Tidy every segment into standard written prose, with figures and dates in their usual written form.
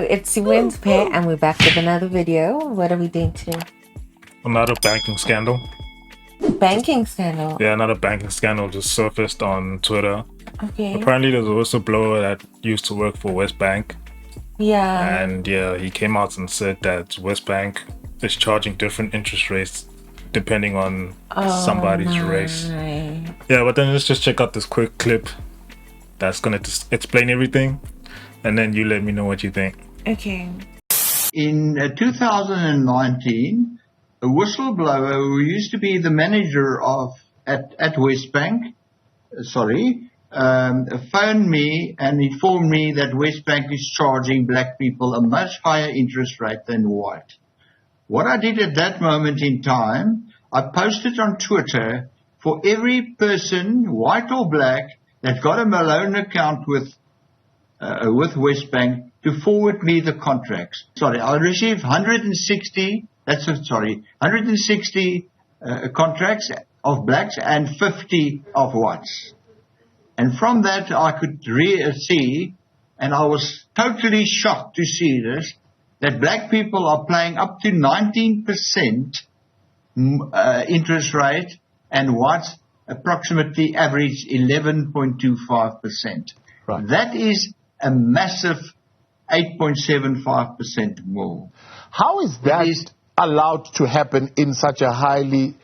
it's Siwen's Pair, and we're back with another video. What are we doing today? Another banking scandal. Banking scandal? Yeah, another banking scandal just surfaced on Twitter. Okay. Apparently there's a whistleblower that used to work for Westbank. Yeah. And yeah, he came out and said that Westbank is charging different interest rates depending on somebody's race. Yeah, but then let's just check out this quick clip that's gonna explain everything, and then you let me know what you think. Okay. In 2019, a whistleblower who used to be the manager at Westbank, phoned me and informed me that Westbank is charging black people a much higher interest rate than white. What I did at that moment in time, I posted on Twitter for every person, white or black, that got a Malone account with Westbank to forward me the contracts. I received 160 contracts of blacks and 50 of whites. And from that I could see, and I was totally shocked to see this, that black people are paying up to 19% interest rate, and whites approximately average 11.25%. Right. That is a massive 8.75% more. How is that allowed to happen in such a highly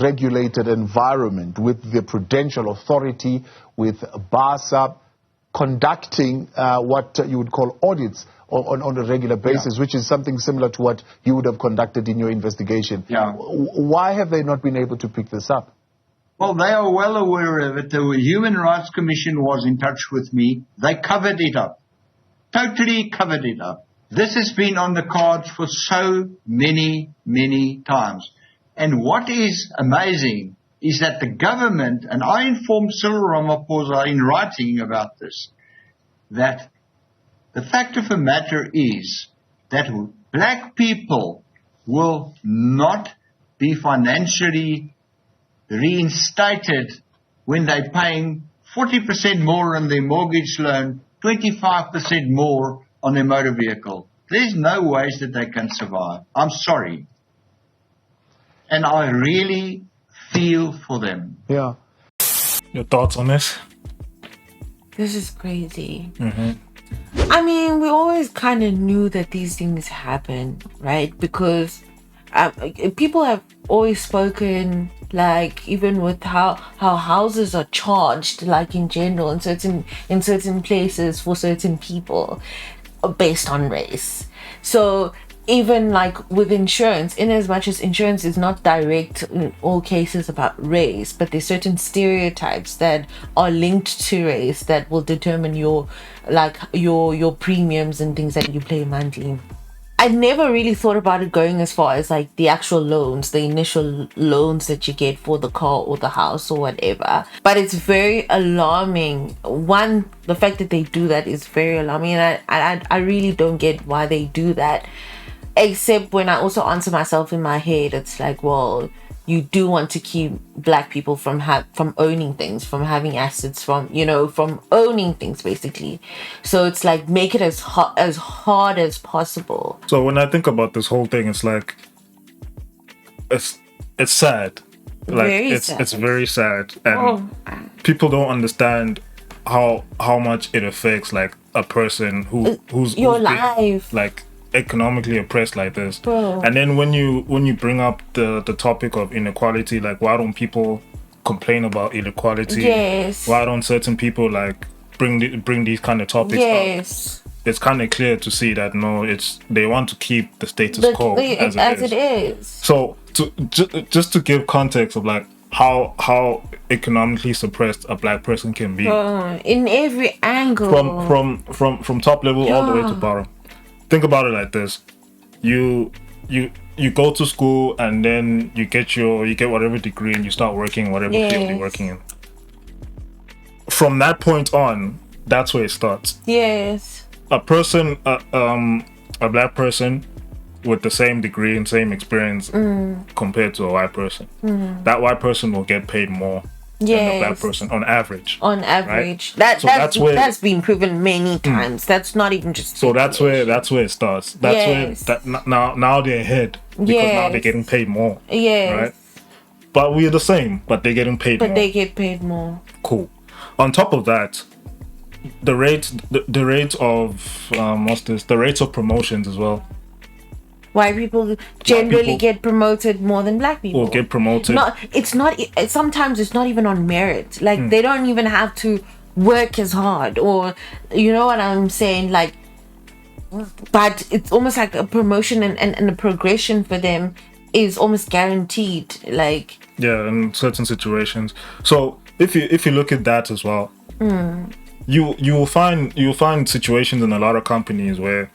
regulated environment, with the Prudential Authority, with BASA conducting what you would call audits on a regular basis, which is something similar to what you would have conducted in your investigation? Yeah. Why have they not been able to pick this up? Well, they are well aware of it. The Human Rights Commission was in touch with me. They covered it up. Totally covered it up. This has been on the cards for so many, many times. And what is amazing is that the government, and I informed Cyril Ramaphosa in writing about this, that the fact of the matter is that black people will not be financially reinstated when they're paying 40% more on their mortgage loan, 25% more on their motor vehicle. There's no ways that they can survive. I'm sorry. And I really feel for them. Yeah. Your thoughts on this? This is crazy. Mm-hmm. I mean, we always kind of knew that these things happen, right? Because people have always spoken, like, even with how houses are charged, like in general, in certain places for certain people, based on race. So even like with insurance, in as much as insurance is not direct in all cases about race, but there's certain stereotypes that are linked to race that will determine your premiums and things that you pay monthly. I never really thought about it going as far as like the actual loans, the initial loans that you get for the car or the house or whatever. But it's very alarming. One, the fact that they do that is very alarming, and I really don't get why they do that. Except when I also answer myself in my head, it's like, well, you do want to keep black people from owning things, from having assets, from owning things, basically. So it's like, make it as hard as possible. So when I think about this whole thing, it's like, it's sad. Like it's very sad, and people don't understand how much it affects like a person who's your life, like economically oppressed like this. Bro. And then when you bring up the topic of inequality, like, why don't people complain about inequality? Yes. Why don't certain people like bring these kind of topics yes. up? It's kind of clear to see that they want to keep the status quo as it is. So just to give context of like how economically suppressed a black person can be, in every angle, from top level all the way to bottom. Think about it like this: you go to school, and then you get whatever degree, and you start working in whatever field you're working in. From that point on, that's where it starts. Yes. A person, a black person with the same degree and same experience compared to a white person, that white person will get paid more than a black Yes. person on average. On average, So that's where- that's been proven many times. That's not even just So that's where it starts. That's Yes. where now they're ahead because now they're Yes. getting paid more. yes, Right? But we're the same, but they're getting paid but more. they get paid more. Cool. On top of that, the rate of the rates of promotions as well Why people generally people- get promoted more than black people? will get promoted. Sometimes it's not even on merit. Like Hmm. they don't even have to work as hard, or you know what I'm saying, like, but it's almost like a promotion and a progression for them is almost guaranteed. Like, Yeah, in certain situations. So if you look at that as well, you'll find situations in a lot of companies where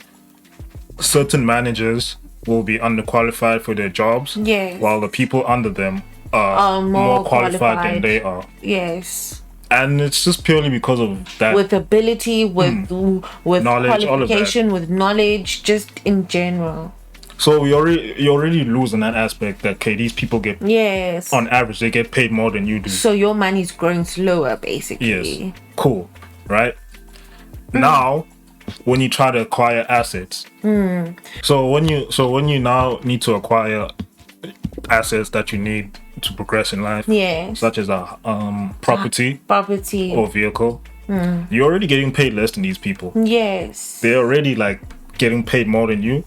certain managers will be underqualified for their jobs, Yes. while the people under them are more qualified than they are, yes, and it's just purely because of that. with ability, with Knowledge, all of that. qualification, with knowledge, just in general. So you already lose in that aspect that these people get Yes. on average they get paid more than you do. So your money's growing slower, basically. Yes. Cool. Right? Now, when you try to acquire assets, so when you now need to acquire assets that you need to progress in life, Yes. such as a property Property. or vehicle, you're already getting paid less than these people. Yes. They're already like getting paid more than you.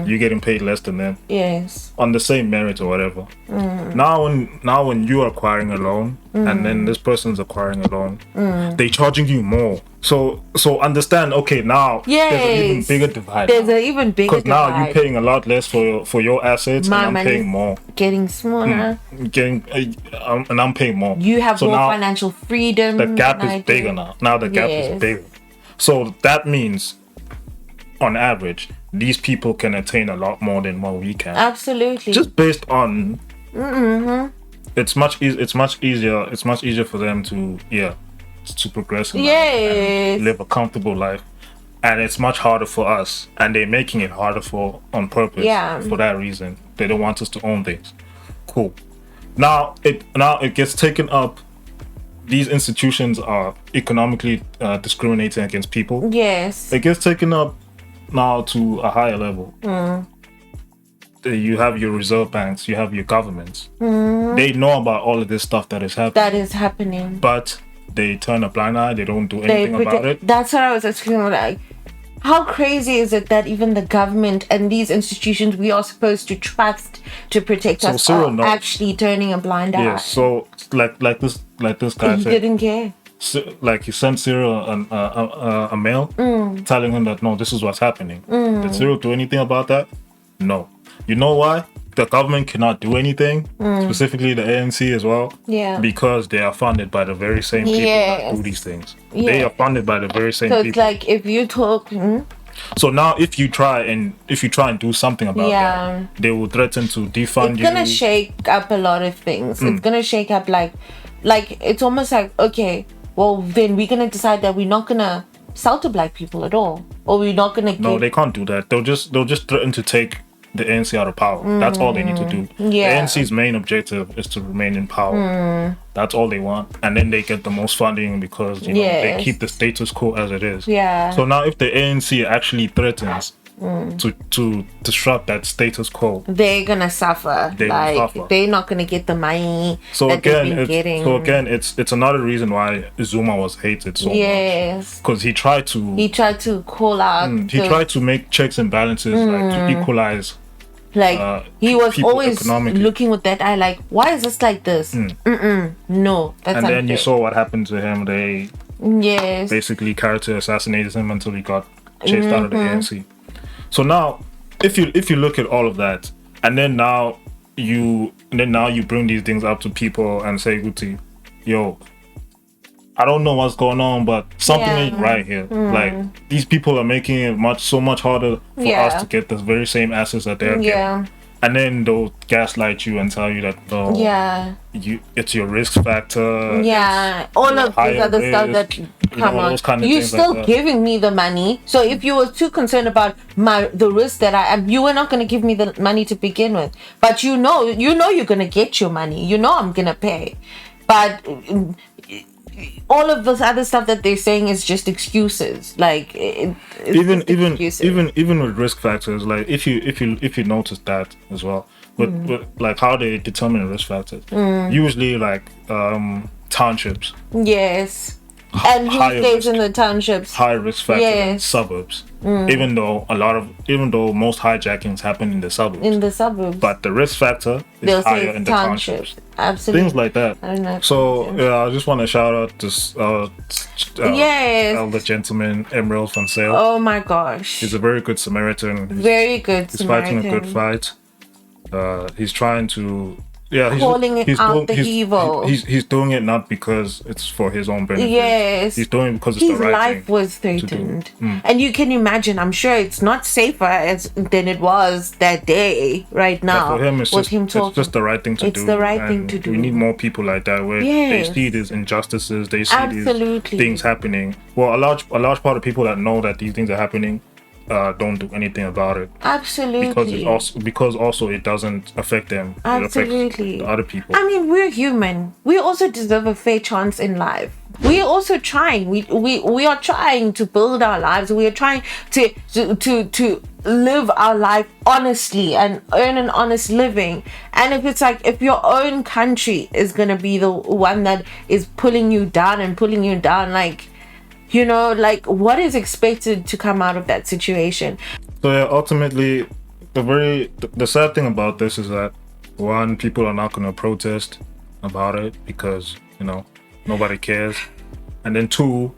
You're getting paid less than them Yes. on the same merit or whatever. Now when you're acquiring a loan and then this person's acquiring a loan, they're charging you more. So understand, okay, now there's an even Yes. bigger divide. There's an even bigger Because now divide. you're paying a lot less for your assets My and I'm money's paying more. getting smaller. And I'm paying more. You have so more now financial freedom. the gap than I is bigger do. now. Now the gap Yes. is bigger. So that means on average, these people can attain a lot more than what we can. Absolutely. Just based on it's much easier for them to progress in life Yes. and live a comfortable life, and it's much harder for us, and they're making it harder on purpose. Yeah. For that reason, they don't want us to own things. Cool. Now it gets taken up. These institutions are economically discriminating against people. Yes. It gets taken up now to a higher level. You have your reserve banks, you have your governments. They know about all of this stuff that is happening, That is happening. but they turn a blind eye. They don't do anything about it. That's what I was asking. Like, how crazy is it that even the government and these institutions we are supposed to trust to protect So us Cyril are knows. actually turning a blind eye? Yes. So like this guy He said, didn't care. like he sent Cyril a mail telling him that no, this is what's happening. Did Cyril do anything about that? No. You know why? The government cannot do anything, specifically the ANC as well. Yeah. Because they are funded by the very same people that Yes. do these things. Yeah. They are funded by the very same So it's people. like if you talk, So now if you try and do something about Yeah. that, they will threaten to defund it's you. gonna shake up a lot of things. It's gonna shake up like it's almost like, okay, well then we're gonna decide that we're not gonna sell to black people at all, or we're not gonna No, give. they can't do that. They'll just threaten to take the ANC out of power. That's all they need to do. Yeah. The ANC's main objective is to remain in power. That's all they want. And then they get the most funding because they Yes. keep the status quo as it is. Yeah. So now if the ANC actually threatens to disrupt that status quo, They're gonna suffer. They will like suffer. they're not gonna get the money so that again, they've been getting. it's another reason why Zuma was hated so much. Yes. Because he tried to He tried to call out. he tried to make checks and balances like to equalize. Like he was people always economically. looking with that eye, like, why is this like this? No, that's And then you unfair. saw what happened to him. They Yes. basically character assassinated him until he got chased out of the ANC. So now, if you look at all of that, and then now you bring these things up to people and say, Guti, yo, I don't know what's going on, but something Yeah. ain't right here. Like these people are making it so much harder for Yeah. us to get the very same assets that they're getting. Yeah. And then they'll gaslight you and tell you that no, Yeah. it's your risk factor. Yeah, all of higher this other stuff risk, that come know, on. those kind of You're things like still that. giving me the money. So if you were too concerned about the risk that I am, you were not gonna give me the money to begin with. But you know you're gonna get your money. You know I'm gonna pay. But all of this other stuff that they're saying is just excuses. Like it's just excuses. even with risk factors, like if you notice that as well, but like how they determine risk factors, usually like townships, Yes. And who higher stays risk. in the townships? high risk factor in Yes. suburbs. Even though most hijackings happen in the suburbs, In the suburbs. but the risk factor is They'll higher say in the townships. Absolutely. Things like that. I don't know. So yeah, I just want to shout out this Yes. elder gentleman Emerald Van Sale. Oh my gosh. He's a very good Samaritan. Very good He's fighting a good Samaritan. fight. He's trying to Calling out the evil. He's doing it not because it's for his own benefit. Yes. He's doing it because it's His the right life thing. was threatened. And you can imagine, I'm sure it's not safer than it was that day right But now. for him, it's with just, him it's talking. just the right thing to do. It's the right thing and to do. We need more people like that where Yes. they see these injustices, they see Absolutely. these things happening. Well, a large part of people that know that these things are happening don't do anything about it Absolutely. because also it doesn't affect them. It affects Absolutely. the other people. I mean, we're human. We also deserve a fair chance in life. We are also trying. We are trying to build our lives. We are trying to live our life honestly and earn an honest living. And if it's like, if your own country is gonna be the one that is pulling you down, like, you know, like, what is expected to come out of that situation? So yeah, ultimately, the sad thing about this is that one, people are not going to protest about it because nobody cares, and then two,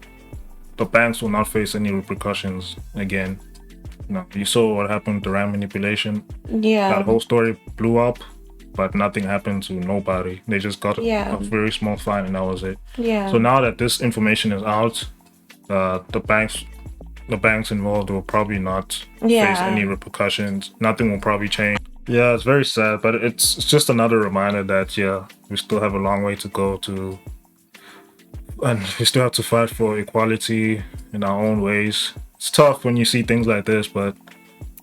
the banks will not face any repercussions again. You saw what happened to RAM manipulation. Yeah. That whole story blew up, but nothing happened to nobody. They just got a very small fine, and that was it. Yeah. So now that this information is out, the banks involved will probably not face any repercussions. Nothing will probably change. Yeah, it's very sad, but it's just another reminder that we still have a long way to go and we still have to fight for equality in our own ways. It's tough when you see things like this, but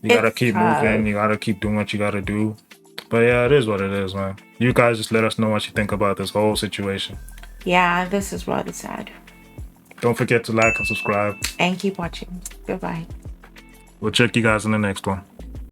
you gotta keep moving. You gotta keep doing what you gotta do. But yeah, it is what it is, man. You guys just let us know what you think about this whole situation. Yeah, this is rather sad. Don't forget to like and subscribe. And keep watching. Goodbye. We'll check you guys in the next one.